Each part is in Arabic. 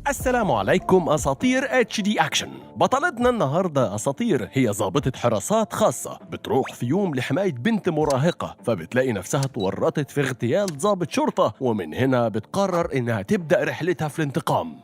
السلام عليكم أساطير HD أكشن. بطلتنا النهاردة أساطير هي ضابطة حراسات خاصة بتروح في يوم لحماية بنت مراهقة، فبتلاقي نفسها تورطت في اغتيال ضابط شرطة، ومن هنا بتقرر إنها تبدأ رحلتها في الانتقام.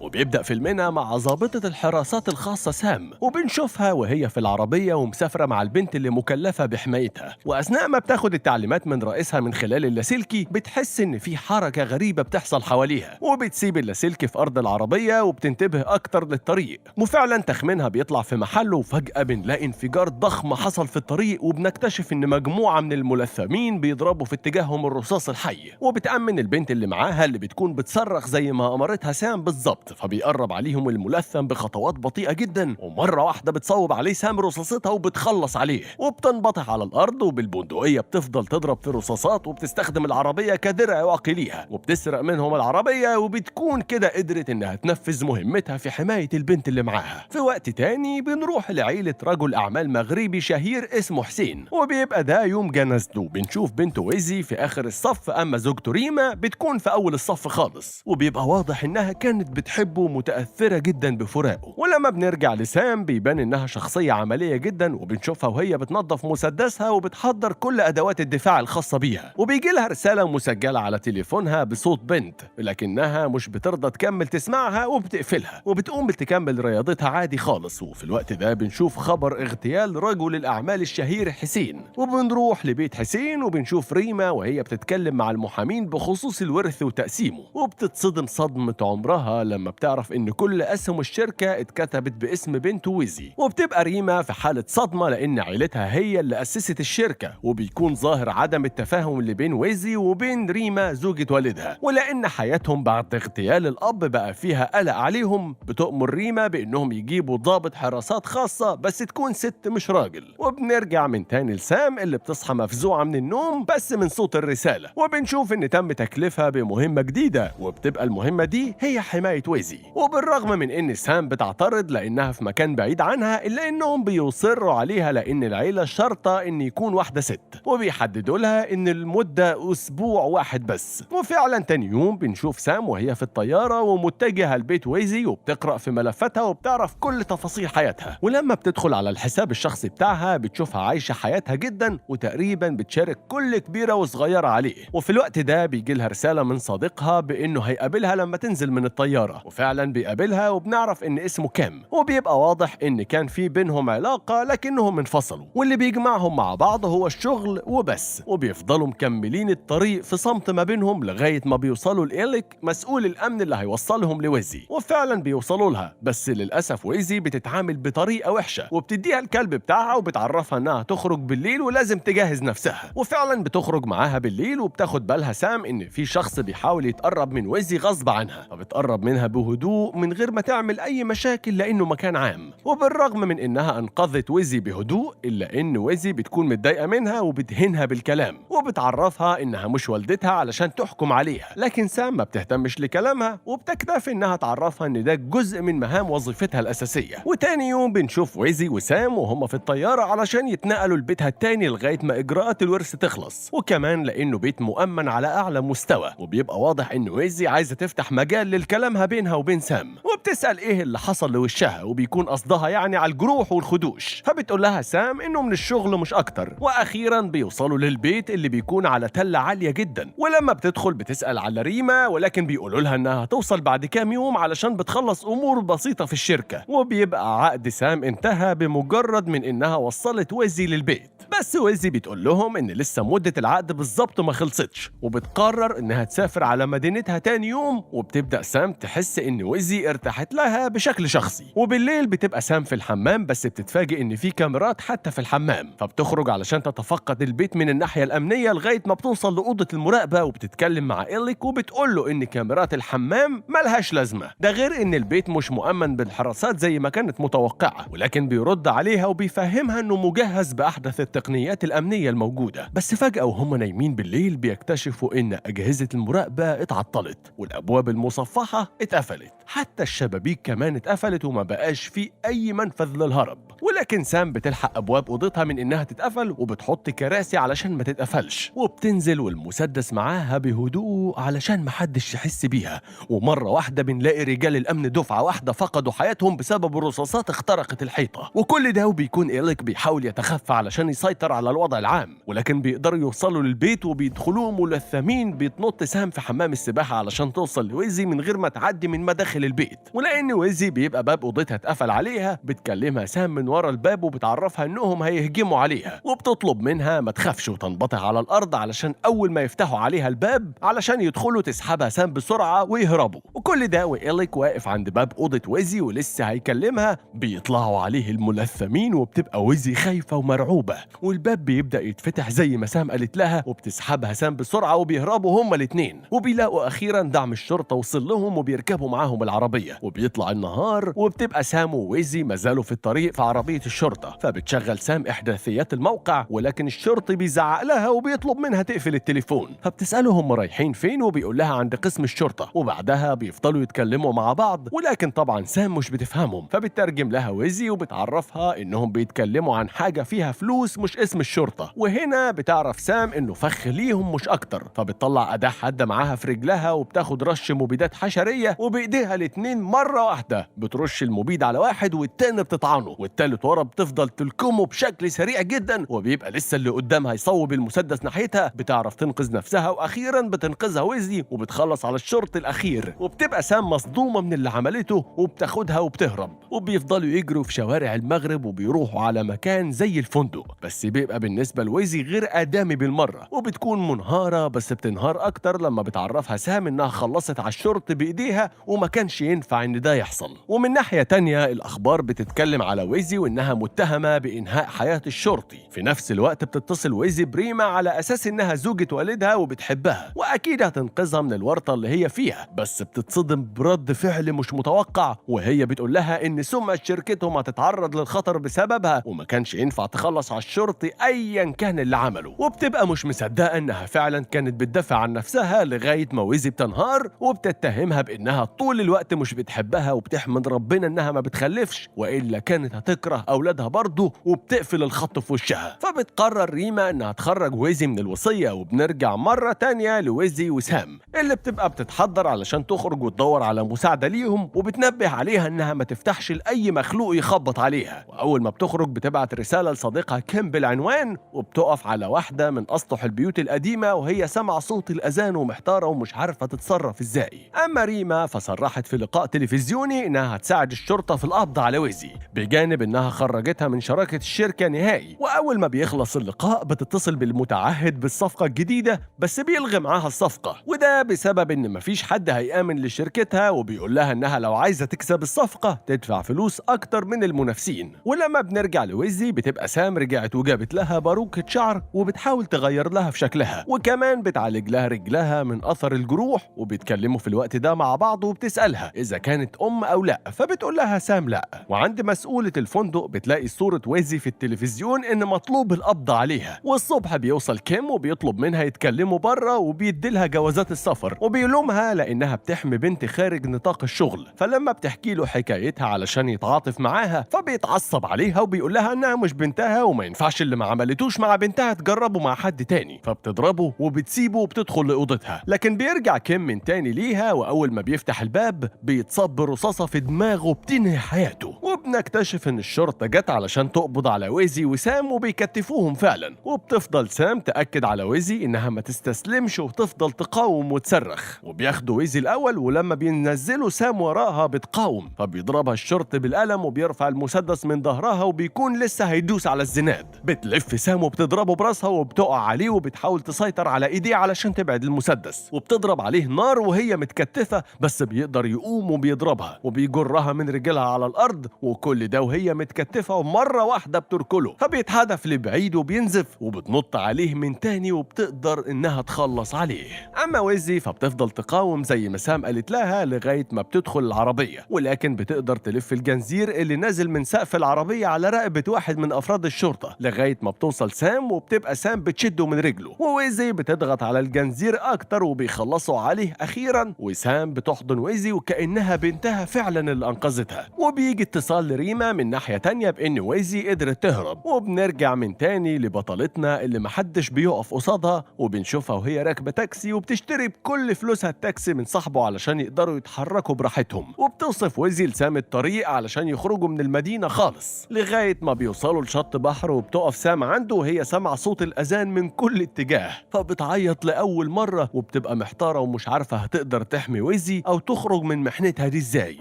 وبيبدأ فيلمنا مع ضابطة الحراسات الخاصة سام، وبنشوفها وهي في العربية ومسافرة مع البنت اللي مكلفة بحمايتها، وأثناء ما بتاخد التعليمات من رئيسها من خلال اللاسلكي بتحس إن في حركة غريبة بتحصل حواليها، وبتسيب اللاسلكي في أرض العربية وبتنتبه أكتر للطريق، وفعلا تخمينها بيطلع في محله، وفجأة بنلاقي انفجار ضخم حصل في الطريق، وبنكتشف إن مجموعة من الملثمين بيضربوا في اتجاههم الرصاص الحي، وبتأمن البنت اللي معاها اللي بتكون بتصرخ زي ما أمرتها سام بالظبط، فبيقرب عليهم الملثم بخطوات بطيئة جدا، ومرة واحدة بتصوب عليه سام رصاصتها وبتخلص عليه، وبتنبطح على الأرض، وبالبندقية بتفضل تضرب في رصاصات، وبتستخدم العربية كدرع واقي ليها، وبتسرق منهم العربية، وبتكون كده قدرت إنها تنفذ مهمتها في حماية البنت اللي معاها. في وقت تاني بنروح لعيلة رجل أعمال مغربي شهير اسمه حسين، وبيبقى ده يوم جنازته. بنشوف بنته ويزي في آخر الصف، أما زوجته ريما بتكون في أول الصف خالص، وبيبقى واضح إنها كانت بتحبه ومتأثرة جدا بفراقه. ولما بنرجع لسام بيبان إنها شخصية عملية جدا، وبنشوفها وهي بتنظف مسدسها وبتحضر كل أدوات الدفاع الخاصة بيها، وبيجي لها رسالة مسجلة على تليفونها بصوت بنت، لكنها مش بترضى تكمل تسمعها وبتقفلها، وبتقوم بتكمل رياضتها عادي خالص. وفي الوقت ده بنشوف خبر اغتيال رجل الأعمال الشهير حسين، وبنروح لبيت حسين وبنشوف ريما وهي بتتكلم مع المحامين بخصوص الورث وتقسيمه، وبتتصدم صدمة عمرها لما بتعرف ان كل اسهم الشركة اتكتبت باسم بنت ويزي، وبتبقى ريما في حالة صدمة لان عيلتها هي اللي اسست الشركة، وبيكون ظاهر عدم التفاهم اللي بين ويزي وبين ريما زوجة والدها، ولان حياتهم بعد اغتيال الاب بقى فيها قلق عليهم، بتؤمر ريما بانهم يجيبوا ضابط حراسات خاصة بس تكون ست مش راجل. وبنرجع من تاني لسام اللي بتصحى مفزوعة من النوم بس من صوت الرسالة، وبنشوف ان تم تكليفها بمهمة جديدة، وبتبقى المهمة دي هي حماية ويزي. وبالرغم من ان سام بتعترض لانها في مكان بعيد عنها، الا انهم بيصروا عليها لان العيلة شرطة ان يكون واحدة ست، وبيحددوا لها ان المدة اسبوع واحد بس. وفعلا تاني يوم بنشوف سام وهي في الطيارة ومتجهة لبيت ويزي، وبتقرأ في ملفاتها وبتعرف كل تفاصيل حياتها، ولما بتدخل على الحساب الشخصي بتاعها بتشوفها عايشة حياتها جدا، وتقريبا بتشارك كل كبيرة وصغيرة عليه. وفي الوقت ده بيجي لها رسالة من صديقها بانه هيقابلها لما تنزل من الطيارة، وفعلا بيقابلها وبنعرف ان اسمه كام، وبيبقى واضح ان كان في بينهم علاقة لكنهم انفصلوا، واللي بيجمعهم مع بعض هو الشغل وبس، وبيفضلوا مكملين الطريق في صمت ما بينهم لغاية ما بيوصلوا لإيليك مسؤول الأمن اللي هيوصلهم لويزي. وفعلا بيوصلوا لها، بس للأسف ويزي بتتعامل بطريقة وحشة، وبتديها الكلب بتاعها وبتعرفها انها تخرج بالليل ولازم تجهز نفسها، وفعلا بتخرج معاها بالليل، وبتاخد بالها سام ان في شخص بيحاول يتقرب من ويزي غصب عنها، فبتقرب منها بهدوء من غير ما تعمل اي مشاكل لانه مكان عام. وبالرغم من انها انقذت ويزي بهدوء، الا ان ويزي بتكون متضايقه منها وبتهينها بالكلام، وبتعرفها انها مش والدتها علشان تحكم عليها، لكن سام ما بتهتمش لكلامها، وبتكتفي انها تعرفها ان ده جزء من مهام وظيفتها الاساسيه. وتاني يوم بنشوف ويزي وسام وهم في الطياره علشان يتنقلوا لبيتها التاني لغايه ما اجراءات الورث تخلص، وكمان لانه بيت مؤمن على اعلى مستوى، وبيبقى واضح ان ويزي عايزه تفتح مجال للكلامها بينها وبين سام، وبتسأل ايه اللي حصل لوشها، وبيكون قصدها يعني على الجروح والخدوش، فبتقول لها سام انه من الشغل مش اكتر. واخيرا بيوصلوا للبيت اللي بيكون على تلة عالية جدا، ولما بتدخل بتسأل على ريما، ولكن بيقولوا لها انها هتوصل بعد كام يوم علشان بتخلص امور بسيطة في الشركة، وبيبقى عقد سام انتهى بمجرد من انها وصلت ويزي للبيت. بس ويزي بتقول لهم ان لسه مدة العقد بالظبط ما خلصتش، وبتقرر انها تسافر على مدينتها تاني يوم، وبتبدأ سام تحس ان ويزي ارتاحت لها بشكل شخصي. وبالليل بتبقى سام في الحمام، بس بتتفاجئ ان في كاميرات حتى في الحمام، فبتخرج علشان تتفقد البيت من الناحية الأمنية لغاية ما بتوصل لأوضة المراقبة، وبتتكلم مع إيليك وبتقول له ان كاميرات الحمام ملهاش لازمة، ده غير ان البيت مش مؤمن بالحراسات زي ما كانت متوقعة، ولكن بيرد عليها وبيفهمها انه مجهز بأحدث التقنيات التقنيات الأمنية الموجودة. بس فجأة وهم نايمين بالليل بيكتشفوا إن أجهزة المراقبة اتعطلت والأبواب المصفحة اتقفلت، حتى الشبابيك كمان اتقفلت وما بقاش في أي منفذ للهرب. ولكن سام بتلحق أبواب أوضتها من إنها تتقفل وبتحط كراسي علشان ما تتقفلش، وبتنزل والمسدس معاها بهدوء علشان محدش يحس بيها. ومرة واحدة بنلاقي رجال الأمن دفعة واحدة فقدوا حياتهم بسبب الرصاصات اخترقت الحيطة. وكل ده وبيكون إيريك بيحاول يتخفى علشان يسيطر على الوضع العام، ولكن بيقدروا يوصلوا للبيت وبيدخلوه ملثمين. بيتنط سام في حمام السباحة علشان توصل لويزي من غير ما تعدي من مداخل البيت. ولأن ويزي بيبقى باب أوضتها اتقفل عليها، بتكلمها سام من ورا الباب وبتعرفها إنهم هيهجموا عليها، وبتطلب منها ما تخافش وتنبطح على الأرض علشان أول ما يفتحوا عليها الباب علشان يدخلوا تسحبها سام بسرعة ويهربوا. وكل ده وإيريك واقف عند باب أوضة ويزي ولسه هيكلمها، بيطلعوا عليه الملثمين وبتبقى ويزي خايفة ومرعوبة، والباب بيبدأ يتفتح زي ما سام قالت لها، وبتسحبها سام بسرعة وبيهربوا هما الاتنين. وبيلاقوا أخيرا دعم الشرطة وصل لهم وبيركبوا معاهم العربية، وبيطلع النهار وبتبقى سام وويزي مازالوا في الطريق في عربية الشرطة. فبتشغل سام إحداثيات الموقع، ولكن الشرطي بيزعق لها وبيطلب منها تقفل التليفون. فبتسأله هم رايحين فين وبيقول لها عند قسم الشرطة، وبعدها بيفضلوا يتكلموا مع بعض، ولكن طبعا سام مش بتفهمهم. فبتترجم لها ويزي وبتعرفها انهم بيتكلموا عن حاجة فيها فلوس مش اسم الشرطة. وهنا بتعرف سام انه فخ ليهم مش اكتر، فبتطلع أداة حادة معاها في رجلها وبتاخد رش مبيدات حشرية، وبايديها الاتنين مرة واحدة بترش المبيد على واحد والتاني بتطعنه، والتالت ورا بتفضل تلكمه بشكل سريع جدا، وبيبقى لسه اللي قدامها يصوب المسدس ناحيتها. بتعرف تنقذ نفسها واخيرا بتنقذها ويزي وبتخلص على الشرطي الاخير. وبتبقى سام مصدومة من اللي عملته وبتاخدها وبتهرب. وبيفضلوا يجروا في شوارع المغرب وبيروحوا على مكان زي الفندق، بس بيبقى بالنسبة لويزي غير آدمي بالمرة، وبتكون منهارة. بس بتنهار اكتر لما بتعرفها سام انها خلصت على الشرطي بايديها وما كانش ينفع ان ده يحصل. ومن ناحية تانية الاخبار بتتكلم على ويزي وانها متهمة بانهاء حياة الشرطي. في نفس الوقت بتتصل ويزي بريما على اساس انها زوجة والدها وبتحبها واكيد هتنقذها من الورطة اللي هي فيها، بس بتتصدم برد فعل مش متوقع، وهي بتقول لها ان سمعة شركتهم هتتعرض للخطر بسببها وما كانش ينفع تخلص على الشرطي ايا كان اللي عمله. وبتبقى مش مصدقة انها فعلا كانت بتدافع عن نفسها لغاية ما ويزي بتنهار وبتتهمها بانها طول الوقت مش بتحبها، وبتحمد ربنا انها ما بتخلفش والا كانت هتكره اولادها برضه، وبتقفل الخط في وشها. فبتقرر ريما انها تخرج ويزي من الوصية. وبنرجع مرة تانية لويزي وسام اللي بتبقى بتتحضر علشان تخرج وتدور على مساعدة ليهم، وبتنبه عليها انها ما تفتحش لأي مخلوق يخبط عليها. واول ما بتخرج بتبعت رسالة لصديقها كيم بالعنوان، وبتقف على واحدة من اسطح البيوت القديمة وهي سامعة صوت الاذان ومحتارة ومش عارفة تتصرف ازاي. اما ريما فصرحت في لقاء تلفزيوني انها هتساعد الشرطة في القبض على ويزي، بجانب انها خرجتها من شراكة الشركة نهائي. واول ما بيخلص اللقاء بتتصل بالمتعهد بالصفقة الجديدة، بس بيلغي معاها الصفقة، وده بسبب ان مفيش حد هيآمن لشركتها، وبيقول لها انها لو عايزة تكسب الصفقة تدفع فلوس اكتر من المنافسين. ولما بنرجع لويزي بتبقى سام رجعت وجابت لها باروكة شعر وبتحاول تغير لها في شكلها، وكمان بتعالج لها رجلها من اثر الجروح. وبيتكلموا في الوقت ده مع بعض وبتسألها اذا كانت ام او لا، فبتقول لها سام لا. وعند مسؤولة الفندق بتلاقي صورة ويزي في التلفزيون ان مطلوب القبض عليها. والصبح بيوصل كيم وبيطلب منها يتكلموا بره، وبيديلها جوازات السفر وبيلومها لانها بتحمي بنت خارج نطاق الشغل. فلما بتحكي له حكايتها علشان يتعاطف معاها فبيتعصب عليها وبيقول لها انها مش بنتها وما ينفعش اللي ما عملتوش مع بنتها تجربه مع حد تاني. فبتضربه وبتسيبه وبتدخل لاوضتها، لكن بيرجع كيم من تاني ليها، واول ما بيفتح الباب بيتصاب برصاصة في دماغه بتنهي حياته. وبنكتشف ان الشرطة جت علشان تقبض على ويزي وسام وبيكتفوهم فعلا. وبتفضل سام تأكد على ويزي انها ما تستسلمش وتفضل تقاوم وتصرخ، وبياخدوا ويزي الاول، ولما بينزلوا سام وراها بتقاوم، فبيضربها الشرطي بالقلم وبيرفع المسدس من ظهرها وبيكون لسه هيدوس على الزناد. بتلف سام وبتضربه براسها وبتقع عليه وبتحاول تسيطر على ايديه علشان تبعد المسدس، وبتضرب عليه نار وهي متكتفة، بس بيقدر يقوم وبيضربها وبيجرها من رجلها على الارض، وكل ده وهي متكتفة، ومرة واحدة بتركله فبيتهدف لبعيد وبينزف، وبتنط عليه من تاني وبتقدر انها تخلص عليه. اما ويزي فبتفضل تقاوم زي ما سام قالت لها لغاية ما بتدخل العربية، ولكن بتقدر تلف الجنزير اللي نازل من سقف العربية على رقبة واحد من أفراد الشرطة لغاية ما بتوصل سام، وبتبقى سام بتشده من رجله، وويزي بتضغط على الجنزير أكتر وبيخلصوا عليه أخيرا، وسام بتحضن ويزي وكأنها بنتها فعلا اللي أنقذتها. وبيجي اتصال لريما من ناحية تانية بإن ويزي قدرت تهرب، وبنرجع من تاني لبطلتنا اللي محدش بيقف قصادها، وبنشوفها وهي راكبة تاكسي وبتشتري بكل فلوسها التاكسي من صاحبه علشان يقدروا يتحركوا براحتهم، وبتوصف ويزي لسام الطريق علشان يخرجوا من المدينة خالص لغاية ما بيوصلوا لشط بحر، وبتقف سام عنده وهي سامعة صوت الأذان من كل اتجاه، فبتعيط لأول مرة وبتبقى محتارة ومش عارفة هتقدر تحمي ويزي أو تخرج من محنتها دي ازاي.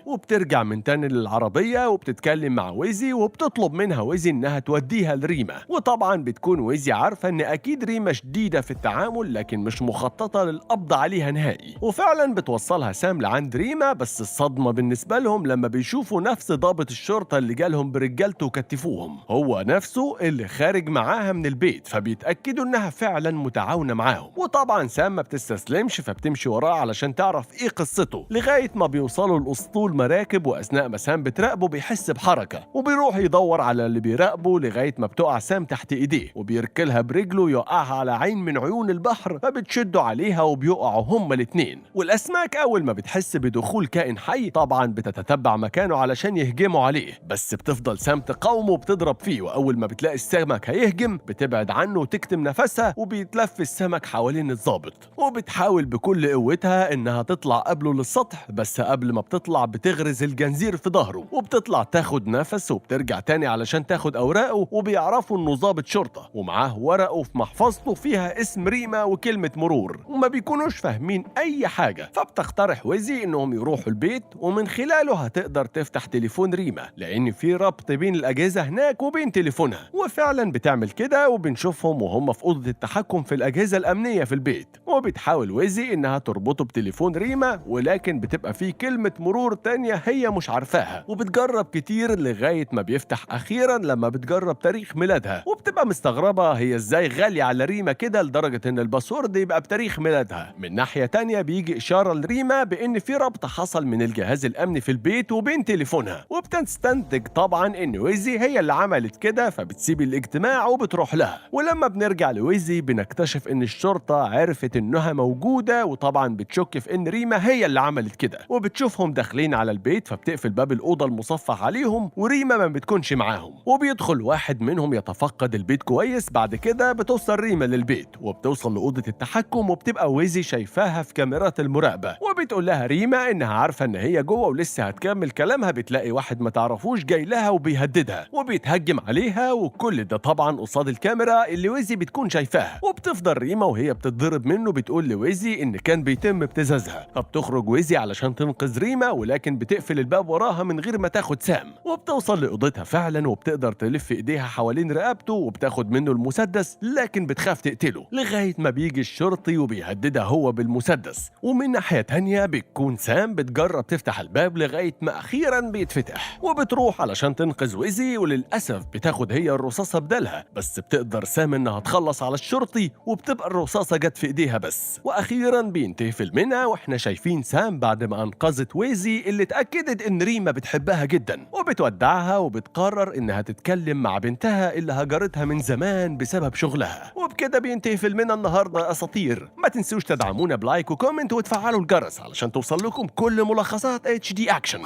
وبترجع من تاني للعربية وبتتكلم مع ويزي وبتطلب منها ويزي إنها توديها لريما، وطبعا بتكون ويزي عارفة إن أكيد ريما شديدة في التعامل لكن مش مخططة للقبض عليها نهائي، وفعلا بتوصلها سام لعند ريما. بس الصدمة بالنسبة لهم لما بيشوفوا نفس ضابط الشرطة اللي جالهم برجالته وكتفوهم هو نفسه اللي خارج معاها من البيت، فبيتأكدوا إنها فعلا متعاونة معاهم. وطبعا سام ما بتستسلمش فبتمشي وراه علشان تعرف إيه قصته لغاية ما بيوصلوا لأسطول مراكب، وأثناء ما سام بتراقبه بيحس بحركة وبيروح يدور على اللي بيراقبه لغاية ما بتقع سام تحت إيديه وبيركلها برجله يوقعها على عين من عيون البحر، فبتشدوا عليها وبيقعوا هما الاتنين. والأسماك أول ما بتحس بدخول كائن حي طبعا بتتتبع مكانه علشان يهجموا عليه، بس بتفضل سام تقاومه وبتضرب فيه، وأول ما بتلاقي السمك هيهجم بتبعد عنه وتكتم نفسها، وبيتلف السمك حوالين الضابط، وبتحاول بكل قوتها إنها تطلع قبله للسطح، بس قبل ما بتطلع بتغرز الجنزير في ظهره وبتطلع تاخد نفس وبترجع تاني علشان تاخد أوراقه، وبيعرفوا إنه ضابط شرطة ومعاه ورقه في محفظته فيها اسم ريما وكلمة مرور، وما بيكونوش فاهمين أي حاجة. فبتقترح ويزي إنهم يروحوا البيت ومن خلاله هتقدر تفتح تليفون ريما لأن في ربط بين الأجهزة هناك وبين تليفونها، وفعلا بتعمل كده وبنشوفهم وهم في أوضة التحكم في الأجهزة الأمنية في البيت، وبتحاول ويزي إنها تربطه بتليفون ريما ولكن بتبقى فيه كلمة مرور تانية هي مش عارفاها، وبتجرب كتير لغاية ما بيفتح أخيرا لما بتجرب تاريخ ميلادها، وبتبقى مستغربة هي إزاي غالية على ريما كده لدرجة إن الباسورد يبقى بتاريخ ميلادها. من ناحية تانية بيجي إشارة لريما بإن في ربط حصل من الجهاز الأمني في البيت وبين تليفونها، وبتستنتج طبعا إن ويزي هي اللي عملت كده، فبتسيب الاجتماع وبتروح لها. ولما بنرجع لويزي بنكتشف إن الشرطة عرفت إنها موجودة، وطبعا بتشك في إن ريما هي اللي عملت كده، وبتشوفهم داخلين على البيت فبتقفل باب الأوضة المصفح عليهم، وريما ما بتكونش معاهم، وبيدخل واحد منهم يتفقد البيت كويس. بعد كده بتوصل ريما للبيت وبتوصل لأوضة التحكم، وبتبقى ويزي شايفاها في كاميرات المراقبة، وبتقول لها ريما إنها عارفة إن هي جوه ولسه هتكمل كلامها بتلاقي واحد ما تعرفوش جاي لها وبيهددها وبيتهجم عليها، وكل ده طبعا قصاد الكاميرا اللي ويزي بتكون شايفاها. وبتفضل ريما وهي بتتضرب منه بتقول لويزي إن كان بيتم ابتزازها، فبتخرج ويزي علشان تنقذ ريما ولكن بتقفل الباب وراها من غير ما تاخد سام، وبتوصل لأوضتها فعلا وبتقدر تلف ايديها حوالين رقبته وبتاخد منه المسدس لكن بتخاف تقتله لغاية ما بيجي الشرطي وبيهددها هو بالمسدس. ومن ناحية تانية بتكون سام بتجرب تفتح الباب لغاية ما أخيرا بيتفتح، وبتروح علشان تنقذ ويزي، وللأسف بتاخد هي الرصاصة بدلها، بس بتقدر سام إنها تخلص على الشرطي وبتبقى الرصاصة جت في ايديها بس. وأخيرا بينتهي فيلمنا واحنا شايفين سام بعد ما أنقذت ويزي اللي اتأكدت إن ريما بتحبها جدا، وبتودعها وبتقرر إنها تتكلم مع بنتها اللي هجرتها من زمان بسبب شغلها. وبكده بينتهي فيلمنا النهارده يا أساطير. ما تنسوش تدعمونا بلايك وكومنت وتفعلوا الجرس علشان توصل لكم كل ملخصات HD أكشن.